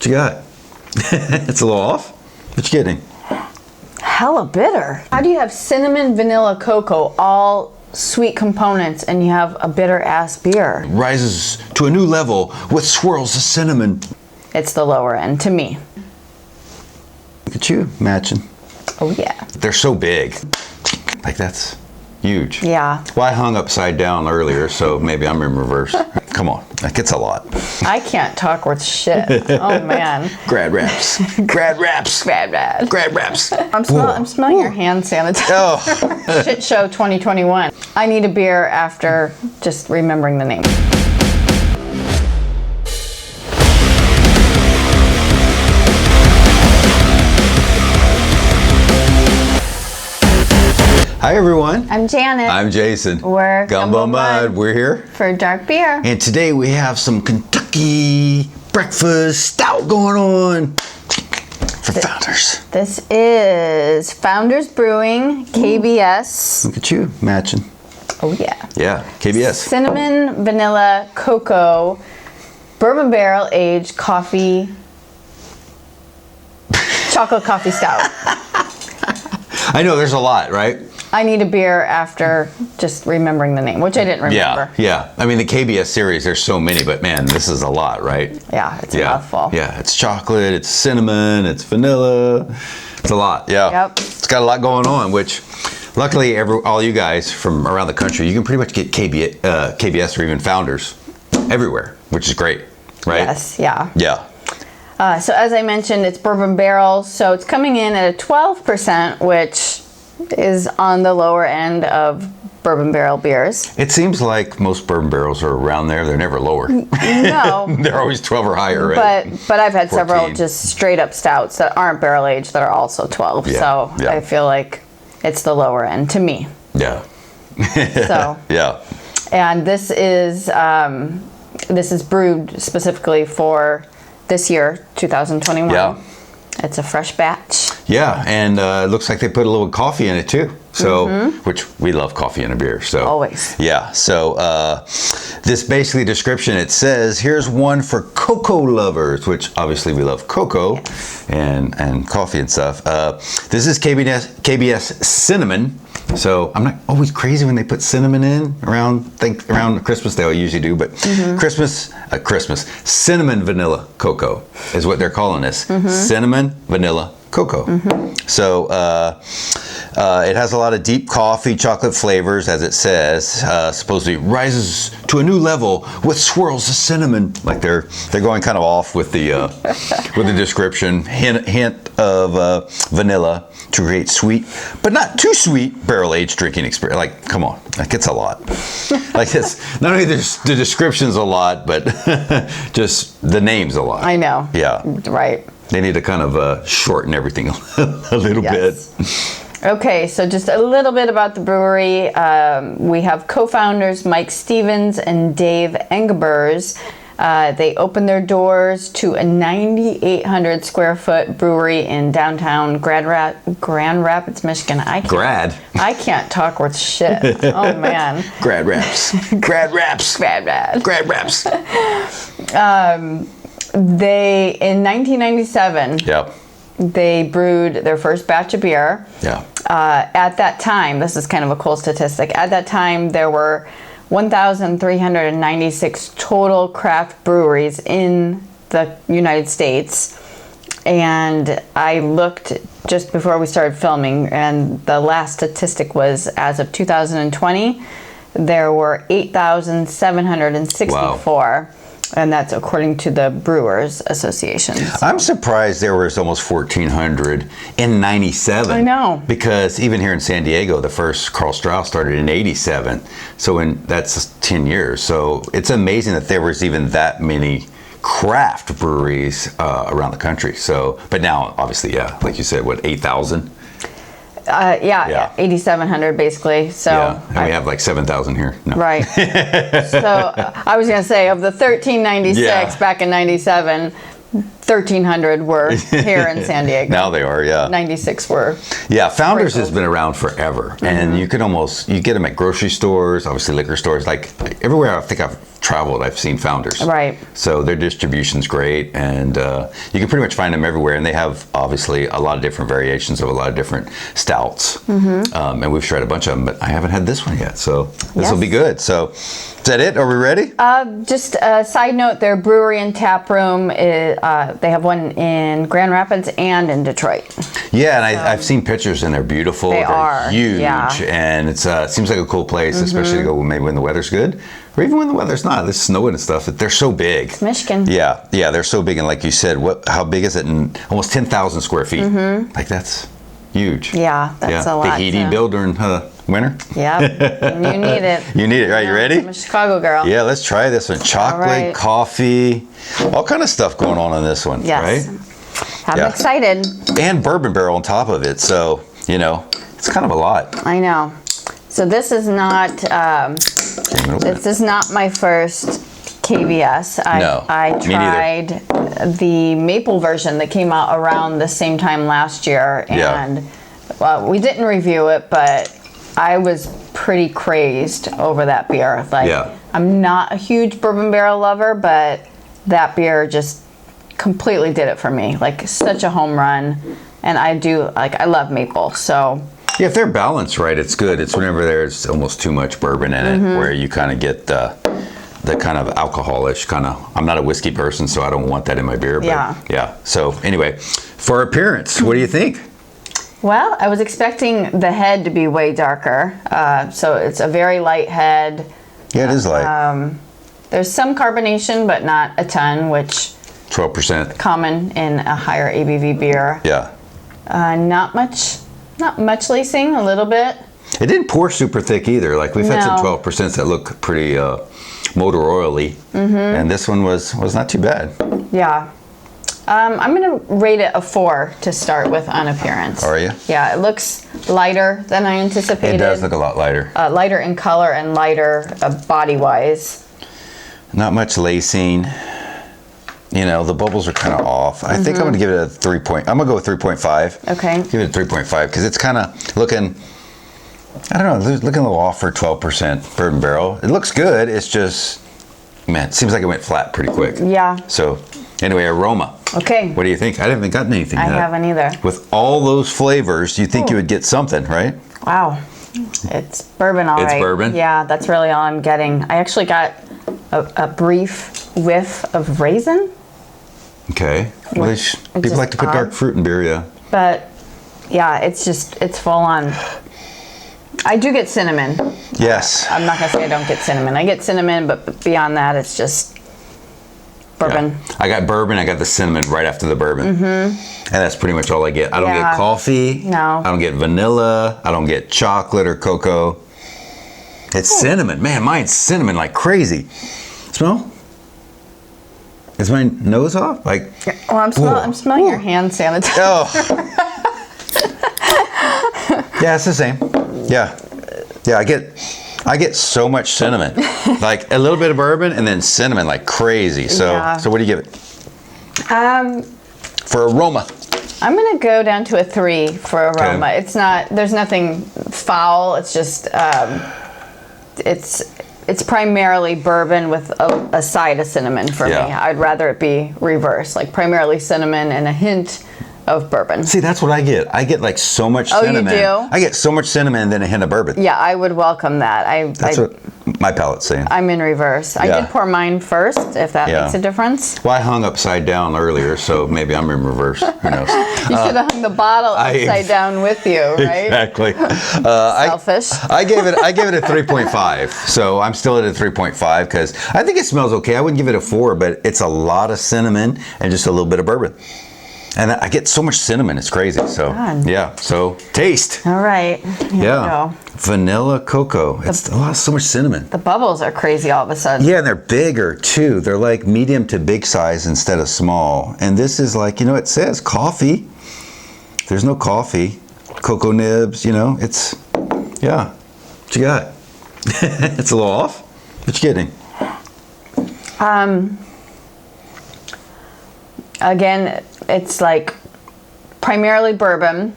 What you got? It's a little off. What you getting? Hella bitter. How do you have cinnamon vanilla cocoa, all sweet components, and you have a bitter ass beer? Rises to a new level with swirls of cinnamon. It's the lower end to me. Look at you matching. Oh yeah. They're so big. Like that's huge. Yeah. Well, I hung upside down earlier, so maybe I'm in reverse. Come on, that gets a lot. I can't talk worth shit. Oh man. Grad wraps. Grad wraps. Bad, bad. Grad wraps. I'm smelling your hand sanitizer. Oh. Shit show 2021. I need a beer after just remembering the name. Hi everyone. I'm Janet. I'm Jason. We're Gumbo Mud. We're here. For dark beer. And today we have some Kentucky breakfast stout going on for Founders. This is Founders Brewing, KBS. Look at you matching. Oh yeah. Yeah, KBS. Cinnamon Vanilla Cocoa, bourbon barrel aged coffee, chocolate coffee stout. I know there's a lot, right? I need a beer after just remembering the name, which I didn't remember. Yeah. I mean, the KBS series, there's so many, but man, this is a lot, right? Yeah, it's a mouthful. Yeah, it's chocolate, it's cinnamon, it's vanilla. It's a lot, yeah. Yep. It's got a lot going on, which luckily all you guys from around the country, you can pretty much get KBS or even Founders everywhere, which is great, right? Yes, yeah. Yeah. So as I mentioned, it's bourbon barrel, so it's coming in at a 12%, which is on the lower end of bourbon barrel beers. It seems like most bourbon barrels are around there. They're never lower. No. They're always 12 or higher, right? But I've had 14. several just straight up stouts that aren't barrel aged that are also 12. Yeah, So yeah. I feel like it's the lower end to me. Yeah. So Yeah. and this is brewed specifically for this year, 2021. Yeah. It's a fresh batch. Yeah, and it looks like they put a little coffee in it too. So, which we love coffee in a beer. So Always. Yeah. So this basically description, it says, here's one for cocoa lovers, which obviously we love cocoa and coffee and stuff. This is KBS Cinnamon. So I'm not always crazy when they put cinnamon in around Christmas. They usually do, but Christmas cinnamon vanilla cocoa is what they're calling this. Cinnamon vanilla cocoa. So it has a lot of deep coffee, chocolate flavors, as it says. Supposedly rises to a new level with swirls of cinnamon. Like they're going kind of off with the description. Hint of vanilla to create sweet, but not too sweet, barrel-aged drinking experience. Like, come on, that gets a lot. Like it's not only the description's a lot, but just the name's a lot. I know. Yeah. Right. They need to kind of shorten everything a little bit. Okay, so just a little bit about the brewery. We have co-founders Mike Stevens and Dave Engebers. They opened their doors to a 9,800 square foot brewery in downtown Grand Rapids, Michigan. I can't talk worth shit. Oh man. Grad wraps. Grad wraps. Grad wraps. Grad wraps. They, in 1997, Yep. they brewed their first batch of beer. Yeah. At that time, this is kind of a cool statistic, at that time there were 1,396 total craft breweries in the United States. And I looked just before we started filming, and the last statistic was as of 2020, there were 8,764. Wow. And that's according to the Brewers Association. I'm surprised there was almost 1,400 in 97. I know. Because even here in San Diego, the first Carl Strauss started in 87. So that's 10 years. So it's amazing that there was even that many craft breweries around the country. So, but now, obviously, yeah, like you said, what, 8,000? Yeah, 8,700 basically. So yeah, and we have like 7,000 here. No. Right. So I was gonna say, of the 1,396 back in '97, 1,300 were here in San Diego. Now they are, yeah. 96 were. Yeah, Founders has sprinkled. been around forever, and you get them at grocery stores, obviously liquor stores, like everywhere I think I've traveled, I've seen Founders. Right. So their distribution's great, and you can pretty much find them everywhere, and they have obviously a lot of different variations of a lot of different stouts, and we've tried a bunch of them, but I haven't had this one yet, so this will be good. So is that it? Are we ready? Just a side note, their brewery and tap room, they have one in Grand Rapids and in Detroit. Yeah, and I've seen pictures, and they're beautiful. They They're are, huge, yeah. and it seems like a cool place, especially to go maybe when the weather's good, or even when the weather's not. There's snowing and stuff. They're so big. It's Michigan. Yeah, they're so big, and like you said, how big is it? Almost 10,000 square feet. Like that's huge. Yeah, that's a lot. The heating bill during winter. Yeah, you need it. You need it, right? You ready? I'm a Chicago girl. Yeah, let's try this one. Chocolate, right. coffee, all kind of stuff going on in this one, Yes. right? I'm excited. And bourbon barrel on top of it, so it's kind of a lot. I know. So this is not my first KBS. No, I me neither. tried the maple version that came out around the same time last year, and well, we didn't review it, but I was pretty crazed over that beer. I'm not a huge bourbon barrel lover, but that beer just completely did it for me. Like such a home run, and I love maple, so. Yeah, if they're balanced right, it's good. It's whenever there's almost too much bourbon in it, where you kind of get the kind of alcoholish kind of. I'm not a whiskey person, so I don't want that in my beer. But yeah. So anyway, for appearance, what do you think? Well, I was expecting the head to be way darker. So it's a very light head. Yeah, it is light. There's some carbonation, but not a ton, which 12%. Common in a higher ABV beer. Yeah. Not much lacing, a little bit. It didn't pour super thick either. Like we've had some 12% that look pretty motor oily, and this one was not too bad. Yeah. I'm going to rate it a 4 to start with on appearance. Are you? Yeah, it looks lighter than I anticipated. It does look a lot lighter. Lighter in color and lighter body-wise. Not much lacing. The bubbles are kind of off. I think I'm going to give it a 3 point. I'm going to go with 3.5. Okay. Give it a 3.5 because it's kind of looking, I don't know, looking a little off for 12% bourbon barrel. It looks good. It's just, man, it seems like it went flat pretty quick. Yeah. So anyway, Aroma. Okay. What do you think? I haven't gotten anything yet. I haven't either. With all those flavors, you think you would get something, right? Wow. It's bourbon, all right. It's bourbon? Yeah, that's really all I'm getting. I actually got a brief whiff of raisin. Okay. Well, people like to put dark fruit in beer, yeah. But yeah, it's full on. I do get cinnamon. Yes. I'm not going to say I don't get cinnamon. I get cinnamon, but beyond that, it's just bourbon. Yeah. I got bourbon. I got the cinnamon right after the bourbon. And that's pretty much all I get. I don't get coffee. No. I don't get vanilla. I don't get chocolate or cocoa. It's cinnamon. Man, mine's cinnamon like crazy. Smell? Is my nose off? Like. Well, I'm smelling your hand sanitizer. Oh. Yeah, it's the same. Yeah. I get so much cinnamon. Like a little bit of bourbon and then cinnamon like crazy. So what do you give it? For Aroma. I'm going to go down to a 3 for Aroma. Okay. It's not, there's nothing foul. It's just, it's primarily bourbon with a side of cinnamon for me. I'd rather it be reversed, like primarily cinnamon and a hint of bourbon. See, that's what I get. I get like so much cinnamon. Oh, you do? I get so much cinnamon and then a hint of bourbon. Yeah, I would welcome that. That's what my palate's saying. I'm in reverse. I did pour mine first, if that makes a difference. Well, I hung upside down earlier, so maybe I'm in reverse. Who knows? You should have hung the bottle upside down with you, right? Exactly. Selfish. I gave it a 3.5. So I'm still at a 3.5 because I think it smells okay. I wouldn't give it a 4, but it's a lot of cinnamon and just a little bit of bourbon. And I get so much cinnamon, it's crazy. So yeah, so taste. All right. Here we go. Vanilla cocoa. It's so much cinnamon. The bubbles are crazy all of a sudden. Yeah, and they're bigger too. They're like medium to big size instead of small. And this is like, it says coffee. There's no coffee. Cocoa nibs, it's, what you got? It's a little off. What you getting? Again, it's like primarily bourbon,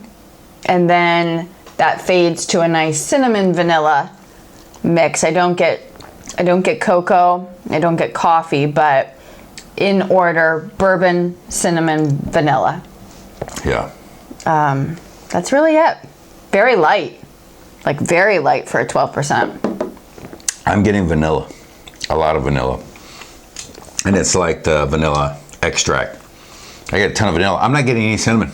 and then that fades to a nice cinnamon vanilla mix. I don't get cocoa, I don't get coffee, but in order, bourbon, cinnamon, vanilla. Yeah. That's really it. Very light, like very light for a 12%. I'm getting vanilla, a lot of vanilla. And it's like the vanilla extract. I get a ton of vanilla. I'm not getting any cinnamon.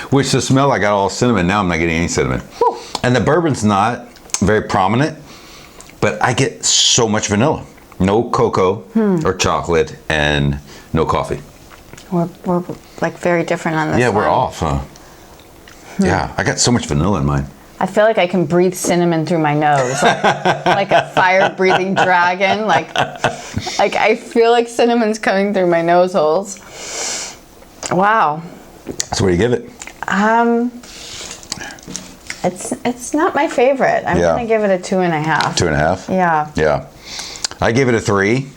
Which the smell, I got all cinnamon. Now I'm not getting any cinnamon. Whew. And the bourbon's not very prominent, but I get so much vanilla. No cocoa or chocolate and no coffee. We're like very different on this Yeah, one. we're off, huh? Yeah, I got so much vanilla in mine. I feel like I can breathe cinnamon through my nose, like a fire-breathing dragon. Like I feel like cinnamon's coming through my nose holes. Wow. So what do you give it? It's not my favorite. I'm Yeah. gonna give it a 2.5. 2.5? Yeah. Yeah. I gave it a 3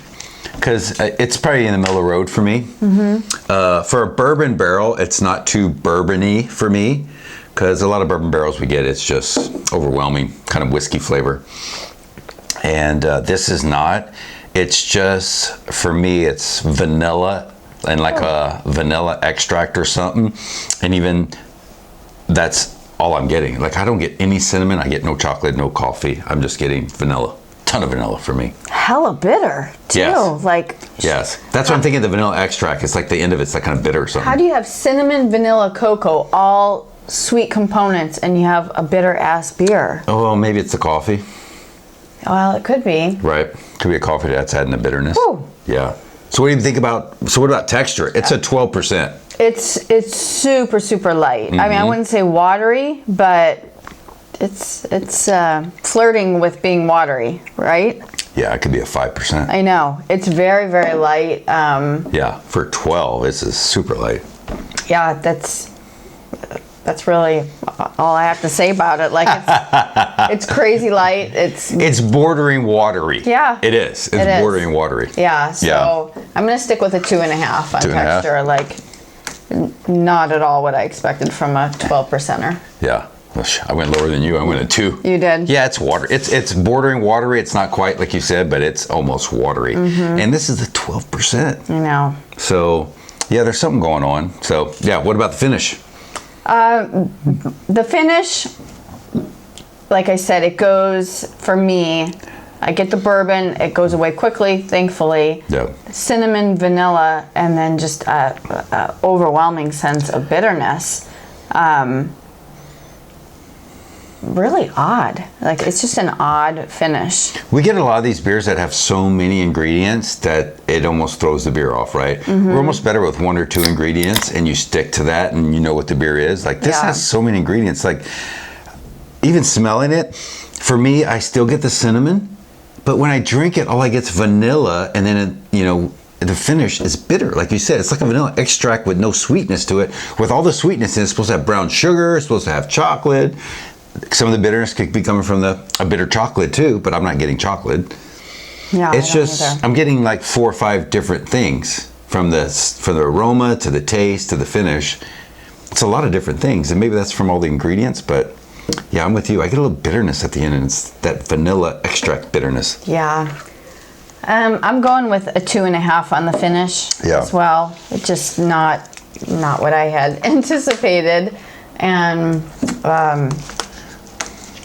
because it's probably in the middle of the road for me. For a bourbon barrel, it's not too bourbony for me because a lot of bourbon barrels we get, it's just overwhelming kind of whiskey flavor. And this is not. It's just, for me, it's vanilla and like a vanilla extract or something. And even that's all I'm getting. Like, I don't get any cinnamon. I get no chocolate, no coffee. I'm just getting vanilla. Ton of vanilla for me. Hella bitter too. Yes. Like, Yes. That's what I'm thinking. The vanilla extract. It's like the end of it's like kind of bitter or something. how do you have cinnamon, vanilla, cocoa, all sweet components, and you have a bitter ass beer? Oh, well, maybe it's the coffee. Well, it could be. Right. Could be a coffee that's adding the bitterness. Whew. Yeah. So what do you think about, so what about texture? It's a 12%. It's super, super light. I mean, I wouldn't say watery, but it's flirting with being watery, right? Yeah, it could be a 5%. I know. It's very, very light. Yeah, for 12, this is super light. Yeah, that's really all I have to say about it. Like, it's crazy light. It's bordering watery. Yeah. It is. It's It is. bordering watery. Yeah, so I'm going to stick with a 2.5 on 2.5? texture. Like, not at all what I expected from a 12%er. Yeah. I went lower than you. I went at 2. You did? Yeah, it's water. It's bordering watery. It's not quite like you said, but it's almost watery. And this is the 12%. I know. So, yeah, there's something going on. So, yeah, what about the finish? The finish, like I said, it goes, for me, I get the bourbon, it goes away quickly, thankfully. Yeah. Cinnamon, vanilla, and then just a overwhelming sense of bitterness. Really odd. Like, it's just an odd finish. We get a lot of these beers that have so many ingredients that it almost throws the beer off, right? We're almost better with 1 or 2 ingredients and you stick to that and you know what the beer is. Like, this Yeah. has so many ingredients. Like, even smelling it, for me, I still get the cinnamon, but when I drink it, all I get's vanilla, and then, the finish is bitter. Like you said, it's like a vanilla extract with no sweetness to it. With all the sweetness in it, it's supposed to have brown sugar, it's supposed to have chocolate. Some of the bitterness could be coming from a bitter chocolate too, but I'm not getting chocolate. Yeah, It's I don't just, either. I'm getting like 4 or 5 different things from the aroma to the taste to the finish. It's a lot of different things, and maybe that's from all the ingredients, but yeah, I'm with you. I get a little bitterness at the end, and it's that vanilla extract bitterness. Yeah. I'm going with a 2.5 on the finish as well. It's just not what I had anticipated. And,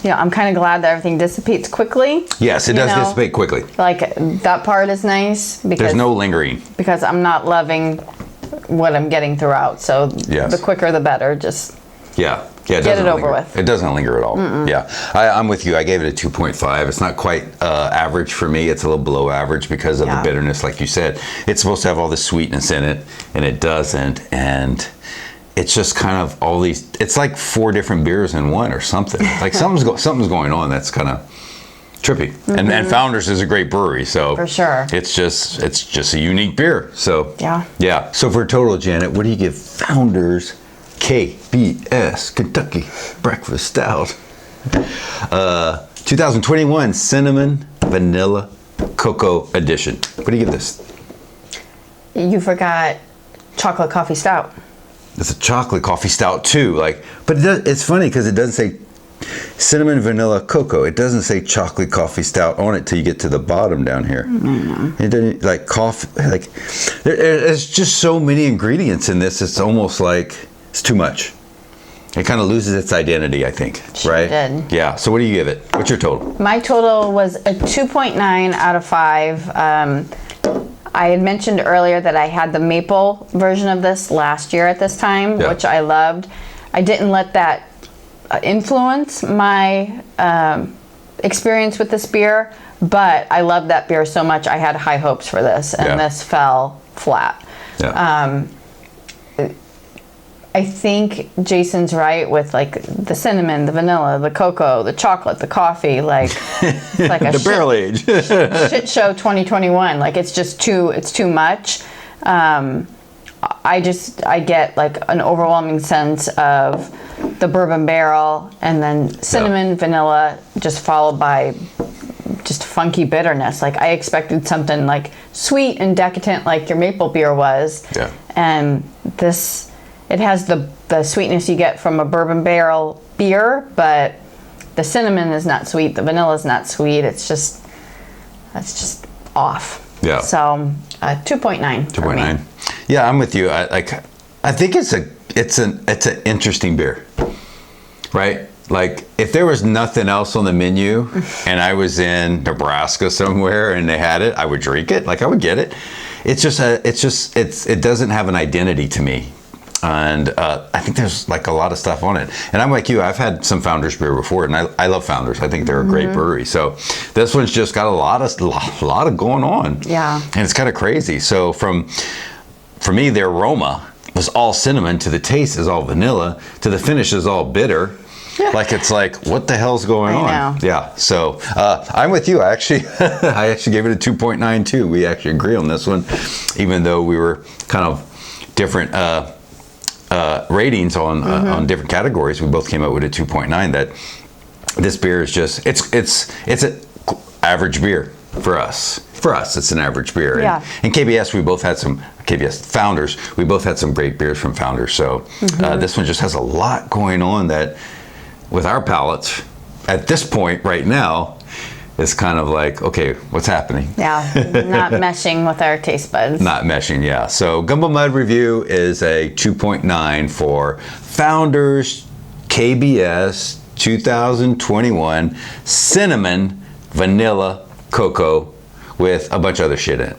I'm kind of glad that everything dissipates quickly. Yes, it does dissipate quickly. Like, that part is nice because There's no lingering. because I'm not loving what I'm getting throughout. So Yes. the quicker the better. Just Yeah. Yeah, Get it doesn't over linger. with. It doesn't linger at all. Yeah, I'm with you. I gave it a 2.5. It's not quite average for me. It's a little below average because of the bitterness, like you said. It's supposed to have all the sweetness in it, and it doesn't. And it's just kind of all these. It's like 4 different beers in one or something. Like something's going on. That's kind of trippy. And Founders is a great brewery, so For sure. it's just a unique beer. So Yeah. So for a total, Janet, what do you give Founders KBS Kentucky Breakfast Stout 2021 Cinnamon Vanilla Cocoa Edition? What do you give this? You forgot chocolate coffee stout. It's a chocolate coffee stout too. But it's funny because it doesn't say cinnamon vanilla cocoa. It doesn't say chocolate coffee stout on it till you get to the bottom down here. It doesn't like coffee. There's just so many ingredients in this. It's almost like it's too much. It kind of loses its identity, I think. Sure right? did. Yeah. So what do you give it? What's your total? My total was a 2.9 out of 5. I had mentioned earlier that I had the maple version of this last year at this time, which I loved. I didn't let that influence my experience with this beer, but I loved that beer so much I had high hopes for this, and this fell flat. I think Jason's right with like the cinnamon, the vanilla, the cocoa, the chocolate, the coffee, like it's like a the barrel age shit show 2021. Like it's too much. I get like an overwhelming sense of the bourbon barrel and then cinnamon, vanilla, just followed by just funky bitterness. Like I expected something like sweet and decadent like your maple beer was. And this, it has the sweetness you get from a bourbon barrel beer, but the cinnamon is not sweet, the vanilla is not sweet. It's just off. So 2.9. 2.9. Yeah, I'm with you. I think it's an interesting beer, right? Like if there was nothing else on the menu and I was in Nebraska somewhere and they had it, I would drink it. Like I would get it. It doesn't have an identity to me. And I think there's like a lot of stuff on it. And I'm like you, I've had some Founders beer before, and I love Founders. I think they're a great brewery. So this one's just got a lot of going on. Yeah. And it's kind of crazy. So for me, the aroma was all cinnamon, to the taste is all vanilla, to the finish is all bitter. Like it's like, what the hell's going on? I know. Yeah. So I'm with you. I actually gave it a 2.9 too. We actually agree on this one, even though we were kind of different ratings on different categories. We both came up with a 2.9. That this beer is just it's an average beer for us. For us, it's an average beer. And KBS, we both had some KBS Founders. We both had some great beers from Founders. So this one just has a lot going on that, with our palates, at this point right now, it's kind of like, okay, what's happening? Yeah, not meshing with our taste buds. Not meshing, yeah. So Gumbo Mud review is a 2.9 for Founders KBS 2021 Cinnamon Vanilla Cocoa with a bunch of other shit in it.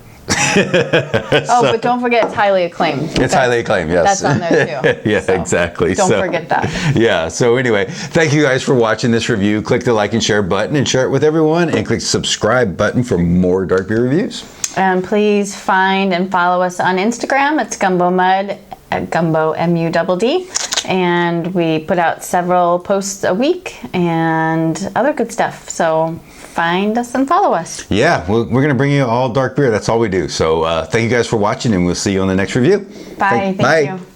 But don't forget it's highly acclaimed. It's highly acclaimed, yes. That's on there too. Yeah, so exactly. Don't forget that. Yeah, so anyway, thank you guys for watching this review. Click the like and share button and share it with everyone, and click the subscribe button for more dark beer reviews. And please find and follow us on Instagram. It's Gumbo Mud at Gumbo MUDD. And we put out several posts a week and other good stuff. So find us and follow us. Yeah, we're going to bring you all dark beer. That's all we do. So thank you guys for watching, and we'll see you on the next review. Bye. Thank you.